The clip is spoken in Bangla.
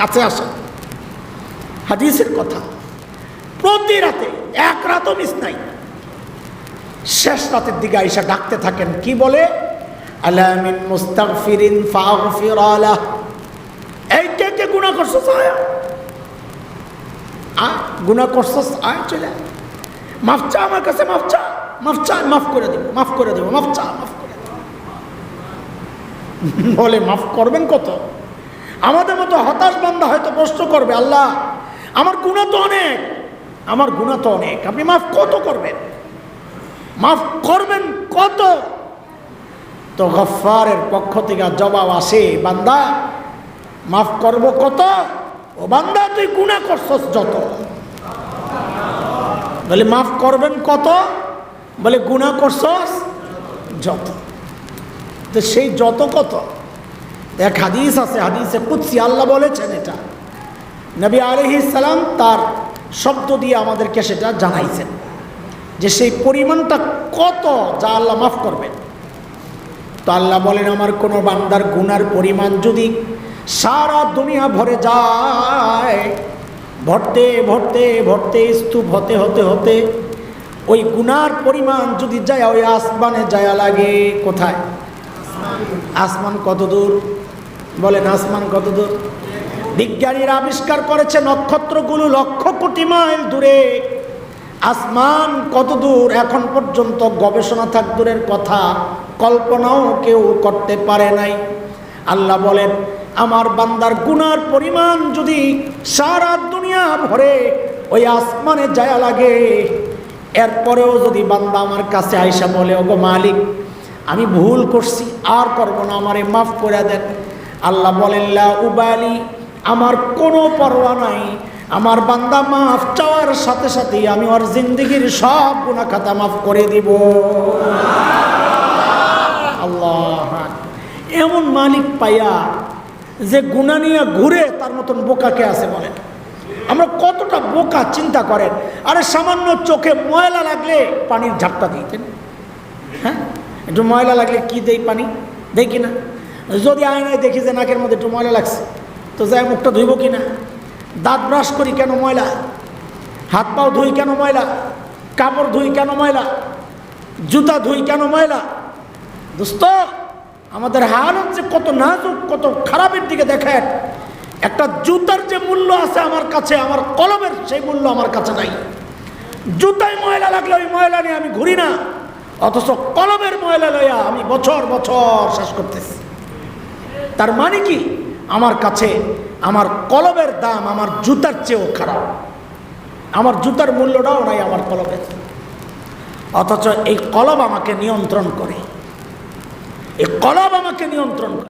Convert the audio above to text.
কাছে আসেন। হাদিসের কথা, প্রতি রাতে এক রাতও মিস নাই, শেষ রাতের দিকে আইসা ডাকতে থাকেন। কি বলে? আলা মিন মুস্তাগফিরিন ফাগফির লাহ। এই কে গুনাহ করছস, আয় গুনাহ করছস, আয় চলে মাফ চা আমার কাছে, মাফ চা, মাফ চা, মাফ করে দেব, মাফ করে দেব, মাফ চা, মাফ করে দেব। বলে মাফ করবেন কত? আমাদের মতো হতাশ বান্দা হয়তো প্রশ্ন করবে, আল্লাহ আমার গুনাহ তো অনেক, আমার গুনাহ তো অনেক, আপনি মাফ কত করবেন, মাফ করবেন কত? তো গফফারের পক্ষ থেকে জবাব আসে, বান্দা মাফ করব কত? ও বান্দা তুই গুনাহ করছস যত। বলে মাফ করবেন কত? বলে গুনাহ করছস যত। তো সেই যত কত? এক হাদিস আছে, হাদিসে কুদসি, আল্লাহ বলেছেন এটা, নবী আলাইহিস সালাম তার শব্দ দিয়ে আমাদেরকে সেটা জানাইছেন যে সেই পরিমাণটা কত যা আল্লাহ মাফ করবেন। তো আল্লাহ বলেন, আমার কোনো বান্দার গুনার পরিমাণ যদি সারা দুনিয়া ভরে যায়, ভরতে ভরতে ভরতে স্তূপ হতে হতে হতে ওই গুনার পরিমাণ যদি যায় ওই আসমানে যায় লাগে। কোথায়? আসমান কত দূর? বলেন আসমান কত দূর? বিজ্ঞানীরা আবিষ্কার করেছে নক্ষত্রগুলো লক্ষ কোটি মাইল দূরে। আসমান কত দূর এখন পর্যন্ত গবেষণা থাক দূরের কথা, কল্পনাও কেউ করতে পারে নাই। আল্লাহ বলেন, আমার বান্দার গুনার পরিমাণ যদি সারা দুনিয়া ভরে ওই আসমানে যায় লাগে, এরপরেও যদি বান্দা আমার কাছে আইসা বলে, ওগো মালিক আমি ভুল করছি, আর করবো না, আমারে মাফ করে দেন, আল্লাহ বলেন লা উবালি, আমার কোনো পরোয়া নাই, আমার বান্দা মাফ চাওয়ার সাথে সাথেই আমি ওর জিন্দেগির সব গুনাহ খাতা মাফ করে দিব। আল্লাহ, এমন মালিক পাইয়া যে গুনাহ নিয়ে ঘুরে তার মতন বোকা কে আছে বলেন? আমরা কতটা বোকা চিন্তা করেন। আরে সামান্য চোখে ময়লা লাগলে পানির ঝাপটা দিই, হ্যাঁ একটু ময়লা লাগলে কি দেই? পানি দেই কিনা? যদি আয়নায় দেখি যে নাকের মধ্যে একটু ময়লা লাগছে, তো যাই মুখটা ধুইব কিনা? দাঁত ব্রাশ করি কেন ময়লা? হাত পাও ধুই কেন ময়লা? কাপড় ধুই কেন ময়লা? জুতা ধুই কেন ময়লা? দোস্ত, আমাদের হালত যে কত নাজুক, কত খারাপের দিকে দেখেন। একটা জুতার যে মূল্য আছে আমার কাছে, আমার কলমের সেই মূল্য আমার কাছে নাই। জুতায় ময়লা লাগলে ওই ময়লা নিয়ে আমি ঘুরি না, অথচ কলমের ময়লা লইয়া আমি বছর বছর শেষ করতেছি। তার মানে কি? আমার কাছে আমার কলমের দাম আমার জুতার চেয়েও খারাপ, আমার জুতার মূল্যটাও নাই আমার কলমের। অথচ এই কলম আমাকে নিয়ন্ত্রণ করে, এই কলম আমাকে নিয়ন্ত্রণ করে।